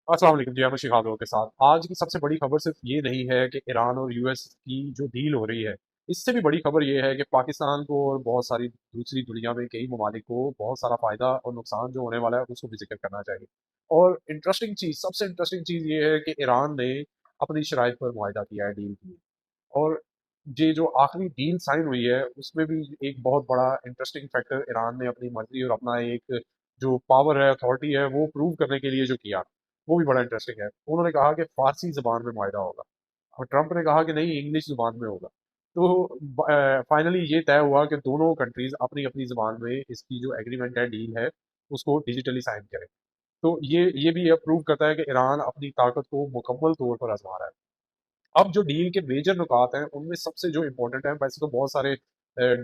अस्सलाम वालेकुम जी, अहमद शिहाब के साथ आज की सबसे बड़ी खबर सिर्फ ये नहीं है कि ईरान और यूएस की जो डील हो रही है। इससे भी बड़ी खबर ये है कि पाकिस्तान को और बहुत सारी दूसरी दुनिया में कई ममालिक को बहुत सारा फायदा और नुकसान जो होने वाला है उसको भी जिक्र करना चाहिए। और इंटरेस्टिंग चीज, सबसे इंटरेस्टिंग चीज ये है कि ईरान ने अपनी शराइत पर मुआहदा किया है, डील की। और ये जो आखिरी डील साइन हुई है उसमें भी एक बहुत बड़ा इंटरेस्टिंग फैक्टर ईरान ने अपनी मर्जी और अपना एक जो पावर है, अथॉरिटी है, वो प्रूव करने के लिए जो किया, वो भी बड़ा इंटरेस्टिंग है। उन्होंने कहा कि फारसी जबान में मुआहदा होगा और ट्रंप ने कहा कि नहीं, इंग्लिश जबान में होगा। तो फाइनली ये तय हुआ कि दोनों कंट्रीज अपनी अपनी जबान में इसकी जो एग्रीमेंट है, डील है, उसको डिजिटली साइन करें। तो ये भी प्रूव करता है कि ईरान अपनी ताकत को मुकम्मल तौर पर आजमा रहा है। अब जो डील के मेजर नुकात हैं उनमें सबसे जो इम्पोर्टेंट है, वैसे तो बहुत सारे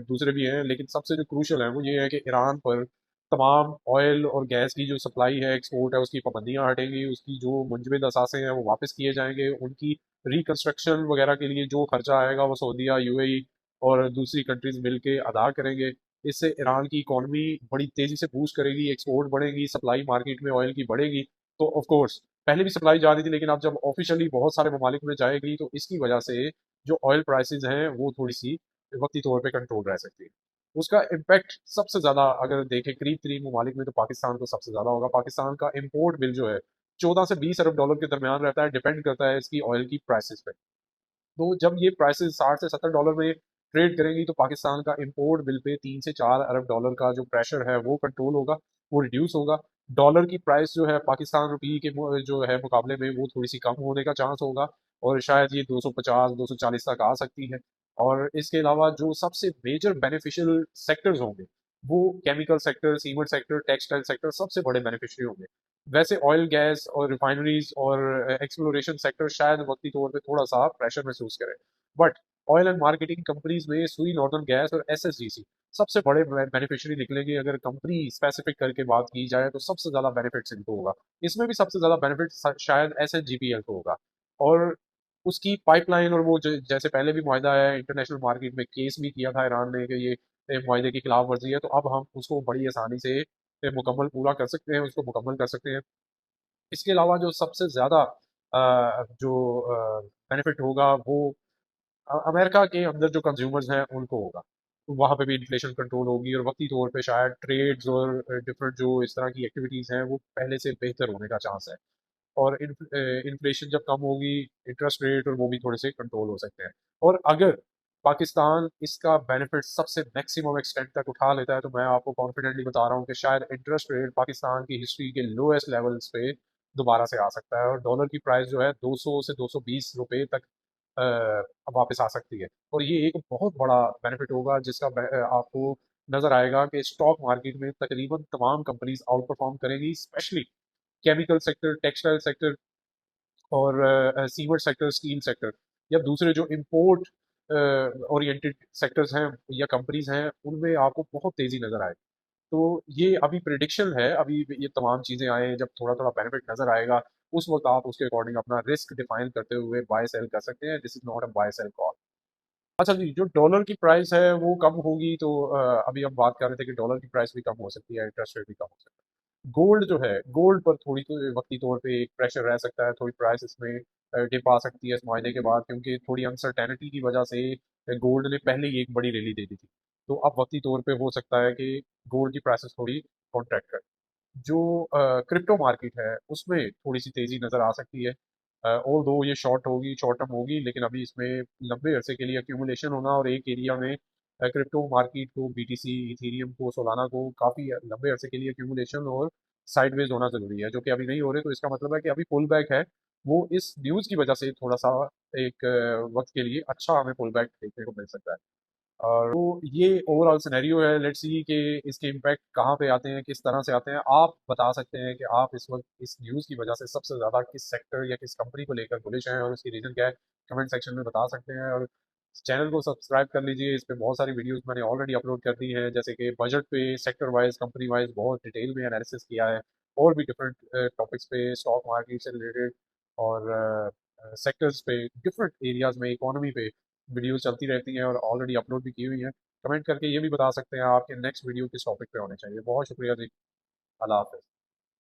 दूसरे भी हैं, लेकिन सबसे जो क्रूशल है वो ये है कि ईरान पर तमाम ऑयल और गैस की जो सप्लाई है, एक्सपोर्ट है, उसकी पाबंदियां हटेंगी। उसकी जो मुंजमद असासे हैं वो वापस किए जाएंगे। उनकी रिकंस्ट्रक्शन वगैरह के लिए जो खर्चा आएगा वो सऊदीया, यूएई और दूसरी कंट्रीज मिलके अदा करेंगे। इससे ईरान की इकोनॉमी बड़ी तेजी से बूस्ट करेगी, एक्सपोर्ट बढ़ेगी, सप्लाई मार्केट में ऑयल की बढ़ेगी। तो ऑफ कोर्स पहले भी सप्लाई जा रही थी, लेकिन अब जब ऑफिशियली बहुत सारे ममालिक में जाएगी तो इसकी वजह से जो ऑयल प्राइसेस हैं वो थोड़ी सी वक्ती तौर पे कंट्रोल रह सकती है। उसका इम्पैक्ट सबसे ज्यादा अगर देखें करीब करीब ममालिक में, तो पाकिस्तान को सबसे ज्यादा होगा। पाकिस्तान का इम्पोर्ट बिल जो है 14 से 20 अरब डॉलर के दरमियान रहता है, डिपेंड करता है इसकी ऑयल की प्राइसेस पे। तो जब ये प्राइसेस 60 से 70 डॉलर में ट्रेड करेंगी तो पाकिस्तान का इंपोर्ट बिल पे 3 से 4 अरब डॉलर का जो प्रेशर है वो कंट्रोल होगा, वो रिड्यूस होगा। डॉलर की प्राइस जो है पाकिस्तान रुपये के जो है मुकाबले में वो थोड़ी सी कम होने का चांस होगा, और शायद ये 250 240 तक आ सकती है। और इसके अलावा जो सबसे मेजर बेनिफिशियल सेक्टर्स होंगे वो chemical sector, cement sector, textile sector सबसे बड़े बेनिफिशियरी होंगे। वैसे ऑयल गैस और रिफाइनरीज और एक्सप्लोरेशन सेक्टर शायद वक्ती तौर पे थोड़ा सा प्रेशर महसूस करे, but oil and marketing companies में सुई, नॉर्दर्न गैस और एसएसजीसी सबसे बड़े बेनिफिशियरी निकलेंगे। अगर कंपनी स्पेसिफिक करके बात की जाए तो सबसे ज्यादा बेनिफिट इनको होगा। इसमें भी सबसे ज्यादा बेनिफिट शायद एसएचजीपीएल को होगा। और उसकी पाइपलाइन और वो जैसे पहले भी मुआहदा है, इंटरनेशनल मार्केट में केस भी किया था ईरान ने कि ये मुआहदे की खिलाफ वर्जी है, तो अब हम उसको बड़ी आसानी से मुकम्मल पूरा कर सकते हैं, उसको मुकम्मल कर सकते हैं। इसके अलावा जो सबसे ज़्यादा जो बेनिफिट होगा वो अमेरिका के अंदर जो कंज्यूमर्स हैं उनको होगा। तो वहाँ पे भी इन्फ्लेशन कंट्रोल होगी और वक्ती तौर पे शायद ट्रेड्स और डिफरेंट जो इस तरह की एक्टिविटीज़ हैं वो पहले से बेहतर होने का चांस है। और इन्फ्लेशन जब कम होगी, इंटरेस्ट रेट और वो भी थोड़े से कंट्रोल हो सकते हैं। और अगर पाकिस्तान इसका बेनिफिट सबसे मैक्सिमम एक्सटेंट तक उठा लेता है तो मैं आपको कॉन्फिडेंटली बता रहा हूँ कि शायद इंटरेस्ट रेट पाकिस्तान की हिस्ट्री के लोएस्ट लेवल्स पे दोबारा से आ सकता है, और डॉलर की प्राइस जो है 200 से 220 रुपए तक वापस आ सकती है। और ये एक बहुत बड़ा बेनिफिट होगा जिसका आपको नजर आएगा कि स्टॉक मार्केट में तकरीबन तमाम कंपनीज आउट परफॉर्म करेंगी, specially chemical sector, textile sector और सीमेंट सेक्टर, स्टील सेक्टर, या दूसरे जो इंपोर्ट ओरिएंटेड सेक्टर्स हैं या कंपनीज हैं, उनमें आपको बहुत तेजी नजर आएगी। तो ये अभी प्रिडिक्शन है, अभी ये तमाम चीजें आए, जब थोड़ा थोड़ा बेनिफिट नजर आएगा उस वक्त आप उसके अकॉर्डिंग अपना रिस्क डिफाइन करते हुए बाय सेल कर सकते हैं। This is not a buy sell call. अच्छा जी, जो डॉलर की प्राइस है वो कम होगी तो अभी हम बात कर रहे थे कि डॉलर की प्राइस भी कम हो सकती है, इंटरेस्ट रेट भी कम हो सकता है। गोल्ड जो है, गोल्ड पर थोड़ी तो वक्ती तौर पे एक प्रेशर रह सकता है, थोड़ी प्राइस इसमें डिप आ सकती है इस मुआहदे के बाद, क्योंकि थोड़ी अनसर्टेनिटी की वजह से गोल्ड ने पहले ही एक बड़ी रैली दे दी थी। तो अब वक्ती तौर पे हो सकता है कि गोल्ड की प्राइसेस थोड़ी कॉन्ट्रैक्ट करे। जो क्रिप्टो मार्केट है उसमें थोड़ी सी तेजी नजर आ सकती है। ऑल दो ये शॉर्ट होगी, शॉर्ट टर्म होगी, लेकिन अभी इसमें लंबे अरसे के लिए एक्यूमुलेशन होना और एक एरिया में क्रिप्टो मार्केट को, बीटीसी, इथेरियम को, सोलाना को काफी लंबे अरसे के लिए एक्यूमुलेशन और साइडवेज होना जरूरी है, जो कि अभी नहीं हो रहे। तो इसका मतलब है कि अभी पुल बैक है, वो इस न्यूज की वजह से थोड़ा सा एक वक्त के लिए अच्छा हमें पुल बैक देखने को मिल सकता है। और तो ये ओवरऑल सिनेरियो है। लेट्स सी कि इसके इम्पैक्ट कहाँ पे आते हैं, किस तरह से आते हैं। आप बता सकते हैं कि आप इस वक्त इस न्यूज़ की वजह से सबसे ज़्यादा किस सेक्टर या किस कंपनी को लेकर बुलिश हैं, और उसकी रीज़न क्या है, कमेंट सेक्शन में बता सकते हैं। और चैनल को सब्सक्राइब कर लीजिए, इस पे बहुत सारी वीडियोस मैंने ऑलरेडी अपलोड कर दी हैं, जैसे कि बजट पे सेक्टर वाइज, कंपनी वाइज बहुत डिटेल में एनालिसिस किया है, और भी डिफरेंट टॉपिक्स पे, स्टॉक मार्केट से रिलेटेड और सेक्टर्स पे, डिफरेंट एरियाज में, इकोनॉमी पे वीडियो चलती रहती हैं और ऑलरेडी अपलोड भी की हुई हैं। कमेंट करके ये भी बता सकते हैं आपके नेक्स्ट वीडियो किस टॉपिक पे होने चाहिए। बहुत शुक्रिया जी। अल्लाह हाफ़िज़।